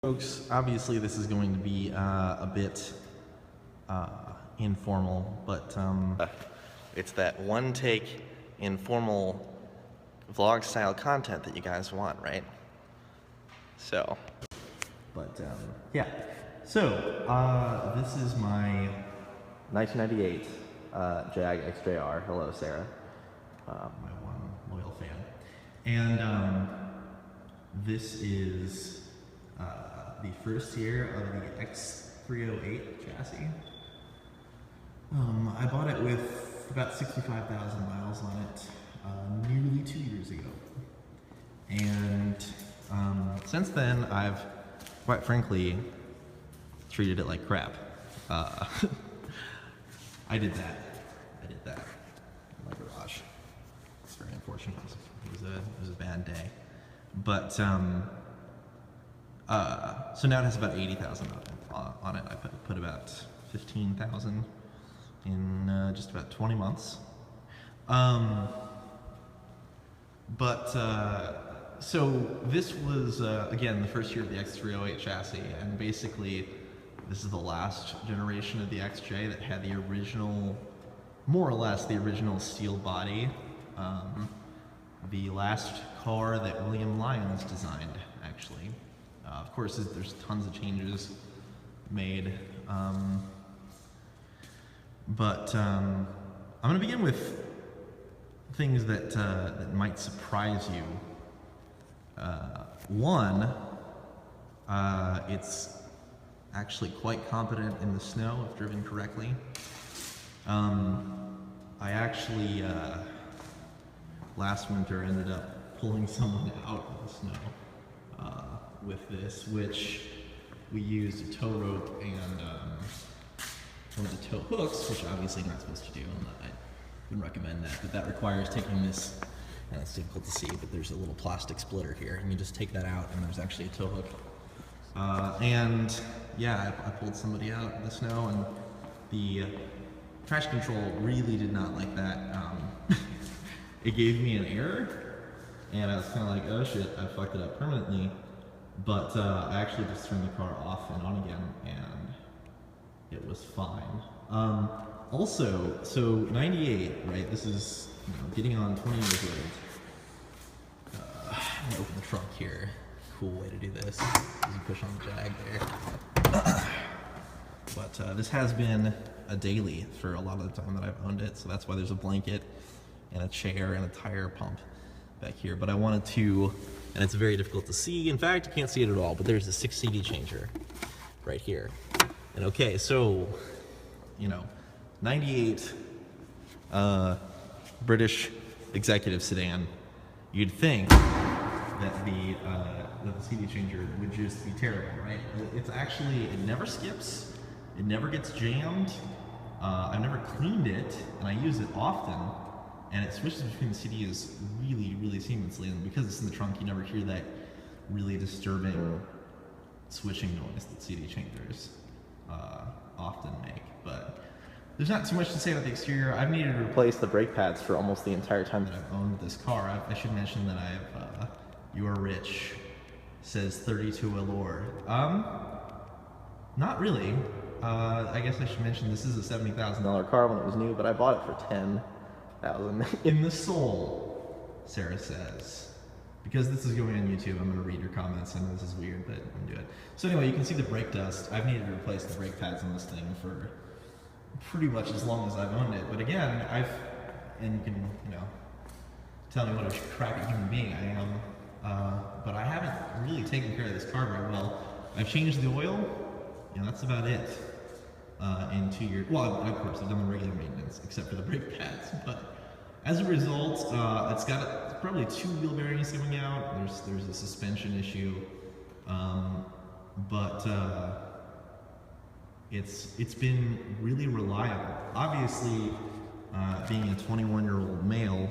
Folks, obviously this is going to be a bit informal, but it's that one-take informal vlog-style content that you guys want, right? So, but yeah. So, this is my 1998 Jag XJR. Hello, Sarah, my one loyal fan. And this is the first year of the X308 chassis. I bought it with about 65,000 miles on it nearly 2 years ago. And since then, I've, quite frankly, treated it like crap. I did that in my garage. It's very unfortunate. It was a bad day. But so now it has about 80,000 on it. I put about 15,000 in just about 20 months. So this was, again, the first year of the X308 chassis, and basically this is the last generation of the XJ that had the original, more or less the original steel body. The last car that William Lyons designed, actually. Of course, there's tons of changes made, but I'm going to begin with things that might surprise you. One, it's actually quite competent in the snow if driven correctly. I actually last winter ended up pulling someone out of the snow with this, which we used a tow rope and one of the tow hooks, which obviously you're not supposed to do, and I wouldn't recommend that, but that requires taking this, and it's difficult to see, but there's a little plastic splitter here, and you just take that out, and there's actually a tow hook. And yeah, I pulled somebody out in the snow, and the traction control really did not like that. It gave me an error, and I was kind of like, oh shit, I fucked it up permanently. But I actually just turned the car off and on again, and it was fine. Also, so 98, right? This is, you know, getting on 20 years old. I'm gonna open the trunk here. Cool way to do this is you push on the Jag there. But this has been a daily for a lot of the time that I've owned it, so that's why there's a blanket and a chair and a tire pump back here. But I wanted to, and it's very difficult to see. In fact, you can't see it at all, but there's a 6 CD changer right here. And okay, so, you know, 98 British executive sedan, you'd think that the CD changer would just be terrible, right? It's actually, it never skips, it never gets jammed. I've never cleaned it, and I use it often, and it switches between the CDs really, really seamlessly, and because it's in the trunk, you never hear that really disturbing switching noise that CD changers often make. But there's not too much to say about the exterior. I've needed to replace the brake pads for almost the entire time that I've owned this car. I should mention that I've You're Rich says 32 Allure. Not really. I guess I should mention this is a $70,000 car when it was new, but I bought it for $10,000 in the soul, Sarah says. Because this is going on YouTube, I'm going to read your comments. I know this is weird, but I'm going to do it. So anyway, you can see the brake dust. I've needed to replace the brake pads on this thing for pretty much as long as I've owned it. But again, and you can, you know, tell me what a crappy human being I am. But I haven't really taken care of this car very well. I've changed the oil, you know, that's about it. In 2 years, well, of course, I've done the regular maintenance, except for the brake pads, but as a result, it's got probably 2 wheel bearings coming out. There's a suspension issue, but it's been really reliable. Obviously, being a 21-year-old male,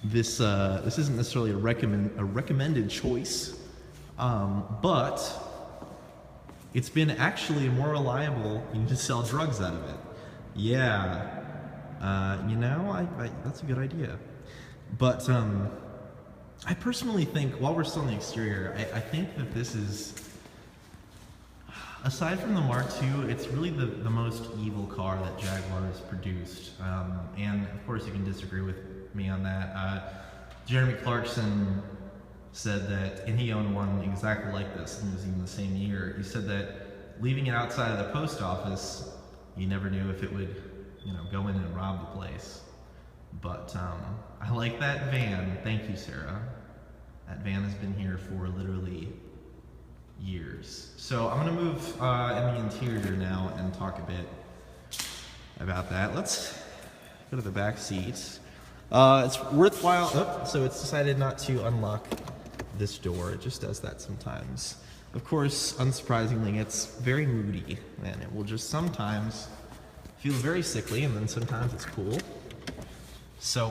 this isn't necessarily a recommended choice, but it's been actually more reliable. You can just sell drugs out of it. Yeah, you know, that's a good idea. But I personally think, while we're still on the exterior, I think that this is, aside from the Mark II, it's really the most evil car that Jaguar has produced. And of course, you can disagree with me on that. Jeremy Clarkson said that, and he owned one exactly like this, and it was even the same year. He said that leaving it outside of the post office, you never knew if it would, go in and rob the place. But I like that van. Thank you, Sarah. That van has been here for literally years. So I'm gonna move in the interior now and talk a bit about that. Let's go to the back seat. It's worthwhile. Oh, so it's decided not to unlock this door. It just does that sometimes. Of course, unsurprisingly, it's very moody, and it will just sometimes feel very sickly, and then sometimes it's cool. So,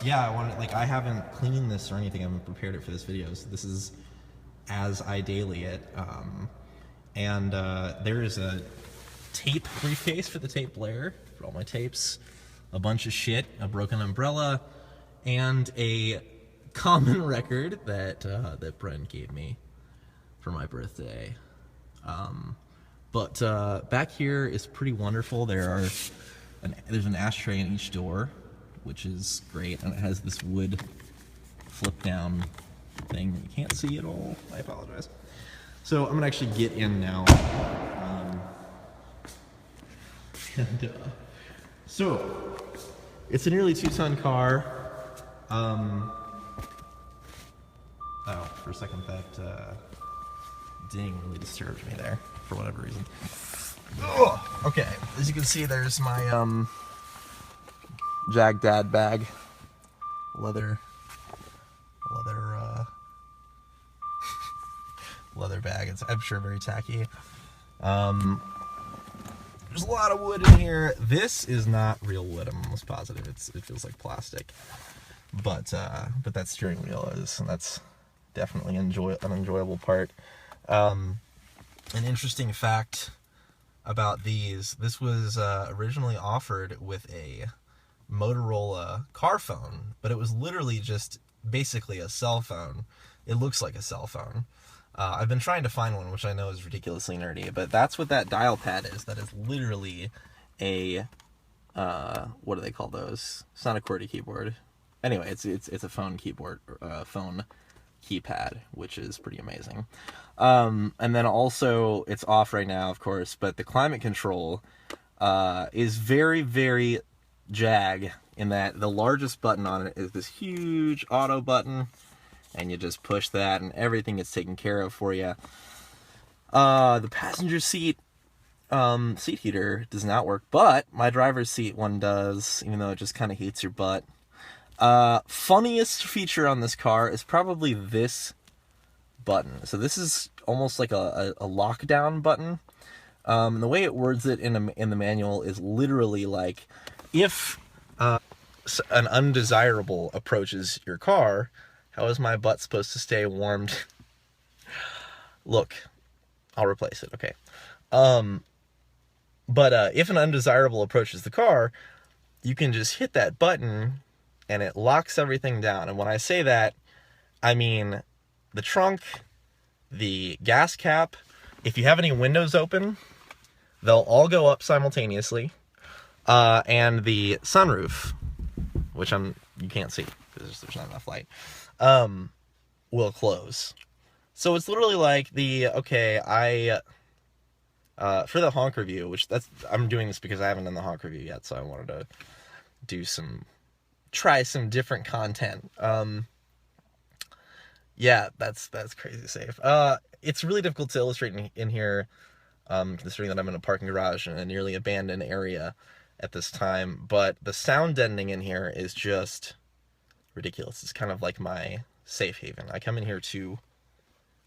yeah, I haven't cleaned this or anything. I haven't prepared it for this video. So this is as I daily it. And there is a tape briefcase for the tape player for all my tapes, a bunch of shit, a broken umbrella, and a common record that that Brent gave me for my birthday. But back here is pretty wonderful. There's an ashtray in each door, which is great, and it has this wood flip down thing. You can't see it all. I apologize. So I'm gonna actually get in now. So it's a nearly 2-ton car. Oh, for a second that ding really disturbed me there for whatever reason. Ugh. Okay, as you can see, there's my Jag Dad bag, leather bag. It's, I'm sure, very tacky. There's a lot of wood in here. This is not real wood. I'm almost positive. It feels like plastic. But that steering wheel is, and that's definitely an enjoyable part. An interesting fact about these: this was originally offered with a Motorola car phone, but it was literally just basically a cell phone. It looks like a cell phone. I've been trying to find one, which I know is ridiculously nerdy, but that's what that dial pad is. That is literally a what do they call those? It's not a QWERTY keyboard. Anyway, it's a phone keyboard, phone keypad, which is pretty amazing. And then also it's off right now, of course, but the climate control is very, very Jag, in that the largest button on it is this huge auto button, and you just push that and everything gets taken care of for you. The passenger seat seat heater does not work, but my driver's seat one does, even though it just kind of heats your butt. Funniest feature on this car is probably this button. So this is almost like a lockdown button. The way it words it in the manual is literally like, if an undesirable approaches your car, how is my butt supposed to stay warmed? Look, I'll replace it, okay. But if an undesirable approaches the car, you can just hit that button and it locks everything down. And when I say that, I mean the trunk, the gas cap. If you have any windows open, they'll all go up simultaneously. And the sunroof, which you can't see because there's not enough light, will close. So it's literally like for the honk review, which I'm doing this because I haven't done the honk review yet, so I wanted to try some different content. Yeah, that's crazy safe. It's really difficult to illustrate in here, considering that I'm in a parking garage in a nearly abandoned area at this time, but the sound deadening in here is just ridiculous. It's kind of like my safe haven. I come in here to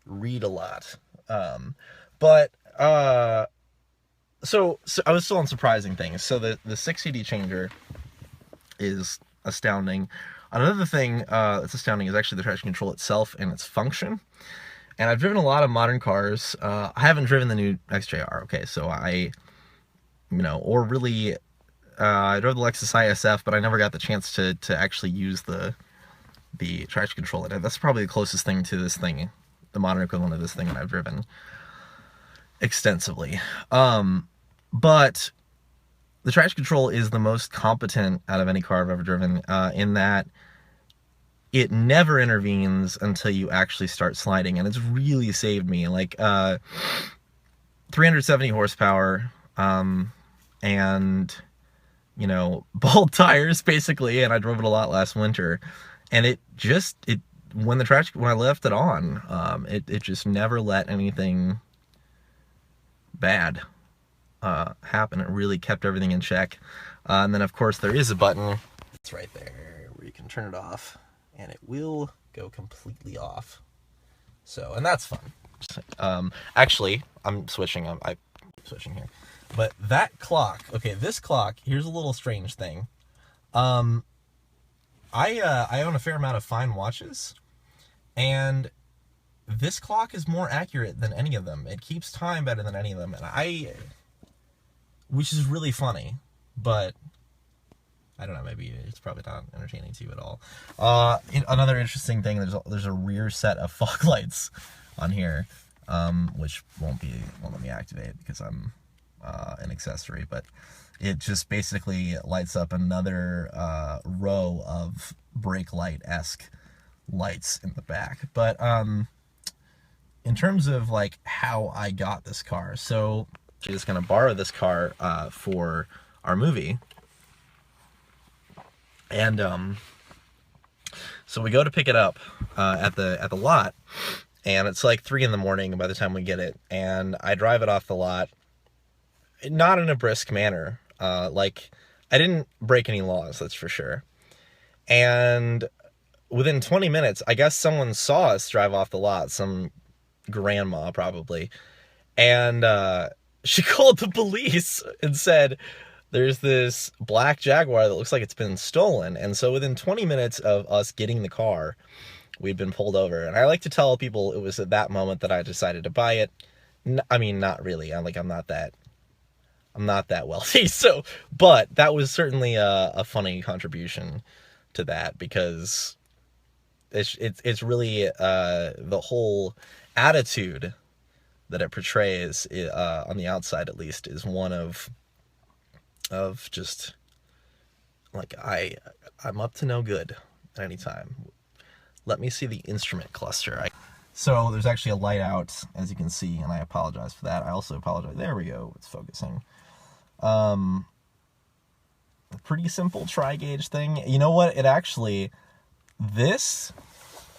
read a lot. So I was still on surprising things. So the 6 CD changer is astounding. Another thing that's astounding is actually the traction control itself and its function. And I've driven a lot of modern cars. I haven't driven the new XJR, okay, so I drove the Lexus ISF, but I never got the chance to actually use the the traction control in it. That's probably the closest thing to this thing, the modern equivalent of this thing that I've driven extensively. But the traction control is the most competent out of any car I've ever driven, in that it never intervenes until you actually start sliding, and it's really saved me. Like 370 horsepower, and you know, bald tires basically, and I drove it a lot last winter, and it when I left it on, it just never let anything bad happen. It really kept everything in check. And then of course there is a button, it's right there, where you can turn it off, and it will go completely off. So, and that's fun. Actually, I'm switching here. But that clock, okay, this clock, here's a little strange thing. I own a fair amount of fine watches, and this clock is more accurate than any of them. It keeps time better than any of them, and which is really funny, but I don't know, maybe it's probably not entertaining to you at all. Another interesting thing, there's a rear set of fog lights on here, which won't let me activate because I'm an accessory, but it just basically lights up another row of brake light-esque lights in the back. But in terms of like how I got this car, so I'm just gonna borrow this car for our movie, and so we go to pick it up at the lot, and it's like 3 a.m. by the time we get it, and I drive it off the lot, not in a brisk manner. Like, I didn't break any laws, that's for sure. And within 20 minutes, I guess someone saw us drive off the lot, some grandma probably, and she called the police and said, there's this black Jaguar that looks like it's been stolen. And so within 20 minutes of us getting the car, we'd been pulled over. And I like to tell people it was at that moment that I decided to buy it. I mean, not really. I'm not that wealthy, so, but that was certainly a funny contribution to that, because it's really the whole attitude that it portrays, on the outside at least, is one of just like, I'm up to no good at any time. Let me see the instrument cluster. So there's actually a light out, as you can see, and I apologize for that. I also apologize. There we go. It's focusing. A pretty simple tri-gauge thing. You know what? This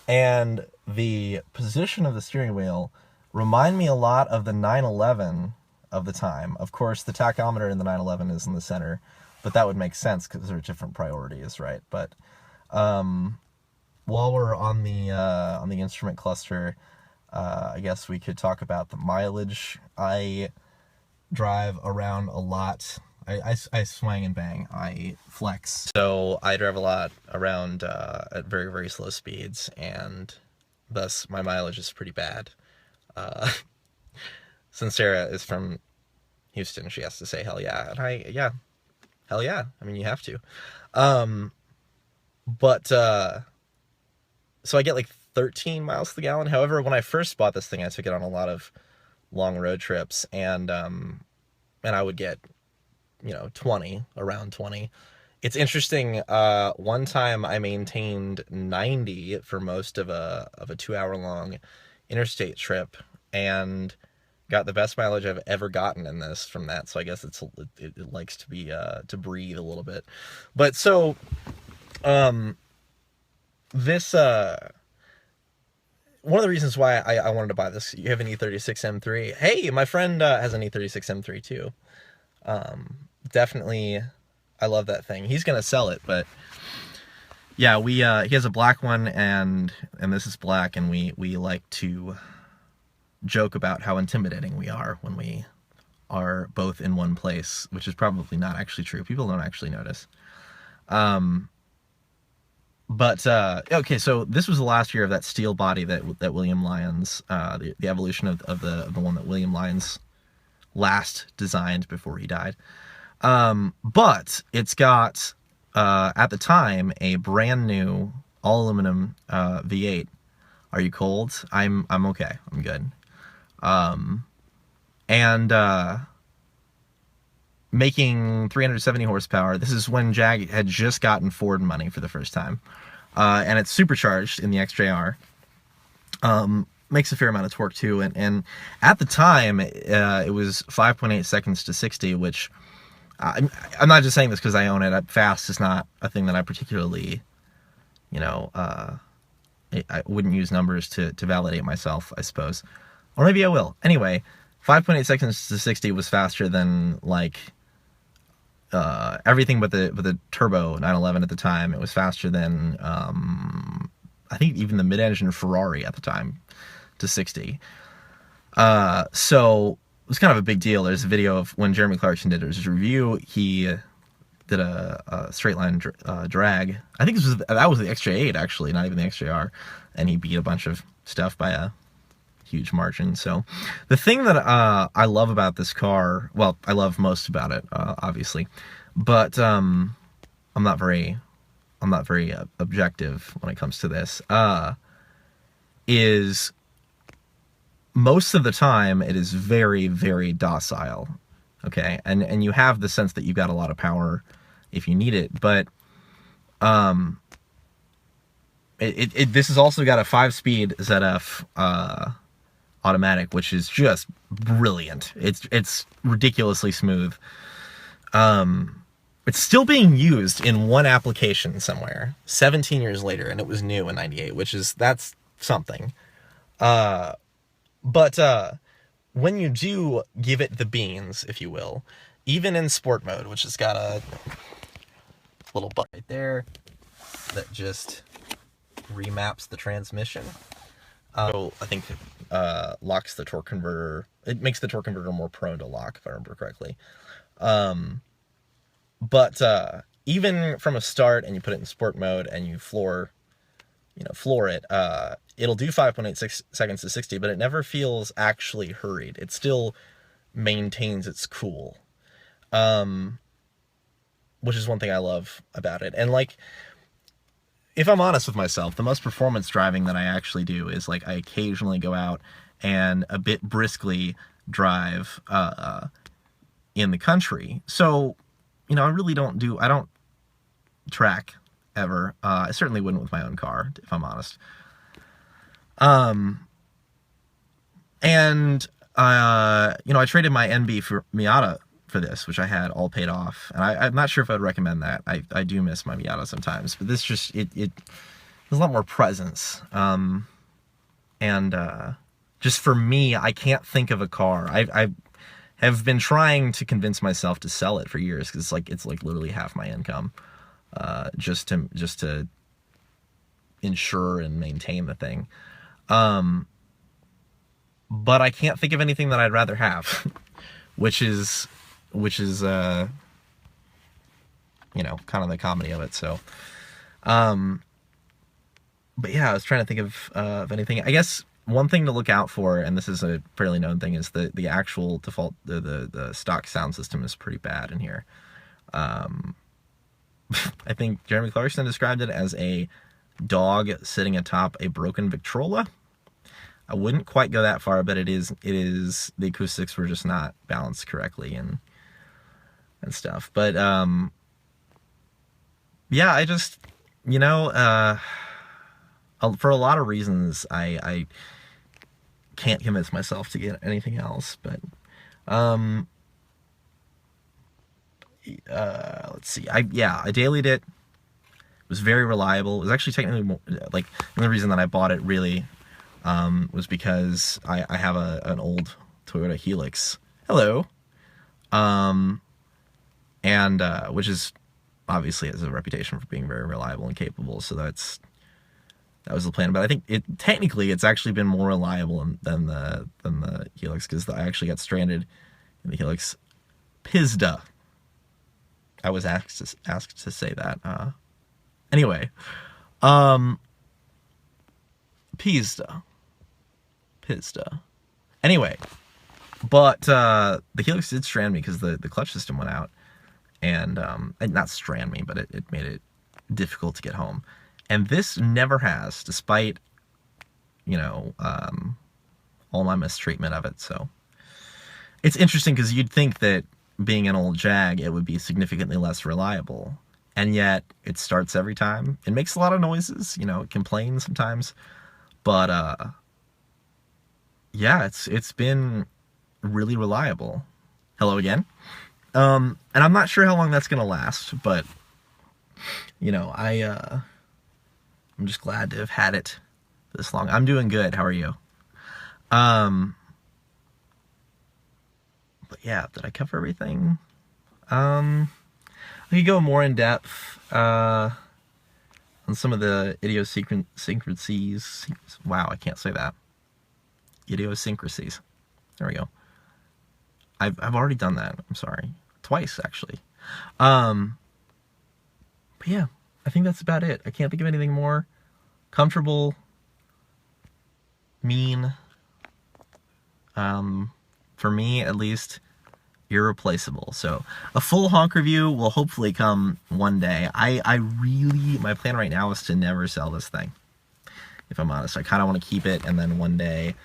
and the position of the steering wheel remind me a lot of the 911 of the time. Of course, the tachometer in the 911 is in the center, but that would make sense because there are different priorities, right? But while we're on the instrument cluster, I guess we could talk about the mileage. I drive around a lot. I swang and bang. I flex. So I drive a lot around at very, very slow speeds, and thus my mileage is pretty bad. Since Sarah is from Houston, she has to say hell yeah, and hell yeah. I mean, you have to. So I get like 13 miles to the gallon. However, when I first bought this thing, I took it on a lot of long road trips, and I would get, 20, around 20. It's interesting. One time I maintained 90 for most of a 2-hour long interstate trip, and got the best mileage I've ever gotten in this from that. So I guess it likes to be to breathe a little bit. But so this one of the reasons why I wanted to buy this, you have an E36 M3. Hey, my friend has an E36 M3 too. Definitely, I love that thing. He's gonna sell it, but yeah, he has a black one, and this is black, and we like to joke about how intimidating we are when we are both in one place, which is probably not actually true. People don't actually notice. But okay, so this was the last year of that steel body that William Lyons, the evolution of the one that William Lyons last designed before he died. But it's got, at the time, a brand new all aluminum V8. Are you cold? I'm okay. I'm good. And making 370 horsepower. This is when Jag had just gotten Ford money for the first time. And it's supercharged in the XJR. Makes a fair amount of torque too, and at the time it was 5.8 seconds to 60, which I'm not just saying this because I own it. Fast is not a thing that I particularly, I wouldn't use numbers to validate myself, I suppose, or maybe I will. Anyway, 5.8 seconds to 60 was faster than like everything but the turbo 911 at the time. It was faster than I think even the mid-engine Ferrari at the time to 60. So it was kind of a big deal. There's a video of when Jeremy Clarkson did his review. He did a straight line drag. I think that was the XJ8 actually, not even the XJR, and he beat a bunch of stuff by a huge margin. So the thing that I love about this car, well, I love most about it, obviously, but I'm not very objective when it comes to this. Is most of the time it is very, very docile, okay, and you have the sense that you've got a lot of power if you need it, but this has also got a 5-speed ZF automatic, which is just brilliant. It's ridiculously smooth. It's still being used in one application somewhere 17 years later, and it was new in 98, that's something. But when you do give it the beans, if you will, even in sport mode, which has got a little button right there that just remaps the transmission, so I think locks the torque converter. It makes the torque converter more prone to lock, if I remember correctly. But even from a start, and you put it in sport mode, and you floor it, it'll do 5.86 seconds to 60, but it never feels actually hurried. It still maintains its cool, which is one thing I love about it. And like, if I'm honest with myself, the most performance driving that I actually do is like I occasionally go out and a bit briskly drive in the country. So, I really don't track ever. I certainly wouldn't with my own car, if I'm honest. And I traded my NB for Miata for this, which I had all paid off, and I'm not sure if I'd recommend that. I do miss my Miata sometimes, but this just there's a lot more presence. And just for me, I can't think of a car. I have been trying to convince myself to sell it for years, because it's like literally half my income, just to insure and maintain the thing. But I can't think of anything that I'd rather have, which is kind of the comedy of it. So, but yeah, I was trying to think of anything. I guess one thing to look out for, and this is a fairly known thing, is the actual default, the stock sound system is pretty bad in here. I think Jeremy Clarkson described it as a dog sitting atop a broken Victrola. I wouldn't quite go that far, but it is the acoustics were just not balanced correctly and stuff. But yeah, I just for a lot of reasons I can't convince myself to get anything else. But let's see. I dailied it. It was very reliable. It was actually technically more, like, the only reason that I bought it really was because I have an old Toyota Helix. Hello. And which is obviously has a reputation for being very reliable and capable. So that was the plan. But I think technically it's actually been more reliable than the Helix, because I actually got stranded in the Helix Pizda. I was asked to say that. Anyway, Pizda. Anyway, but the Helix did strand me because the clutch system went out, and not strand me, but it made it difficult to get home. And this never has, despite, all my mistreatment of it. So it's interesting because you'd think that being an old Jag, it would be significantly less reliable. And yet it starts every time. It makes a lot of noises, it complains sometimes. But yeah, it's been really reliable. Hello again. And I'm not sure how long that's gonna last, but I'm just glad to have had it this long. I'm doing good. How are you? Um, but yeah, did I cover everything? I could go more in depth on some of the idiosyncrasies. Wow, I can't say that. Idiosyncrasies. There we go. I've already done that. I'm sorry, twice actually. But yeah, I think that's about it. I can't think of anything more. Comfortable, mean. For me at least, irreplaceable. So a full honk review will hopefully come one day. I really, my plan right now is to never sell this thing. If I'm honest, I kind of want to keep it and then one day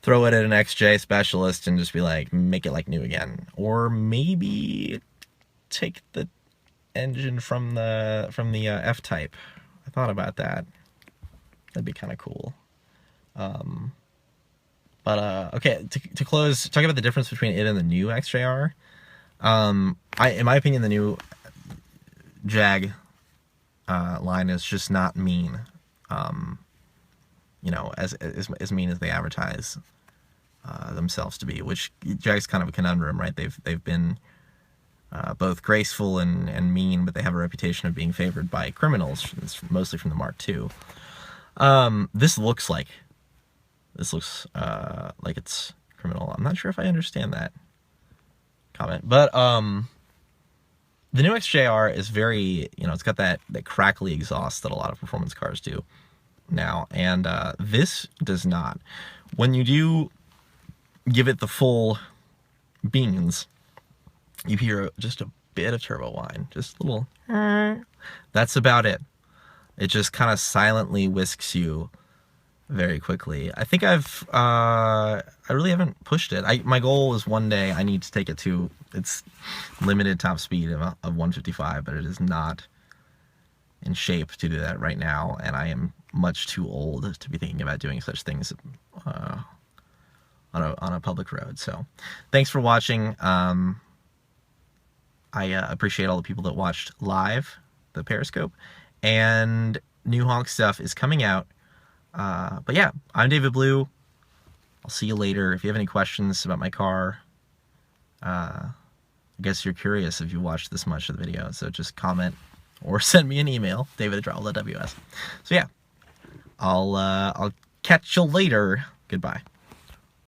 throw it at an XJ specialist and just be like, make it like new again. Or maybe take the engine from the F-Type. I thought about that. That'd be kind of cool. But okay, to close, talk about the difference between it and the new XJR. In my opinion, the new Jag line is just not mean. As mean as they advertise themselves to be, which Jag's kind of a conundrum, right? They've been both graceful and mean, but they have a reputation of being favored by criminals. It's mostly from the Mark II. This looks like it's criminal. I'm not sure if I understand that comment, but the new XJR is very, it's got that crackly exhaust that a lot of performance cars do now, and this does not. When you do give it the full beans, you hear just a bit of turbo whine, just a little. That's about it. It just kind of silently whisks you very quickly. I think I really haven't pushed it. My goal is one day I need to take it to its limited top speed of 155, but it is not in shape to do that right now, and I am much too old to be thinking about doing such things on a public road. So thanks for watching. I appreciate all the people that watched live the Periscope, and new honk stuff is coming out. But yeah, I'm David Blue. I'll see you later. If you have any questions about my car, I guess you're curious if you watched this much of the video, so just comment or send me an email, david@travel.ws. So yeah, I'll catch you later. Goodbye.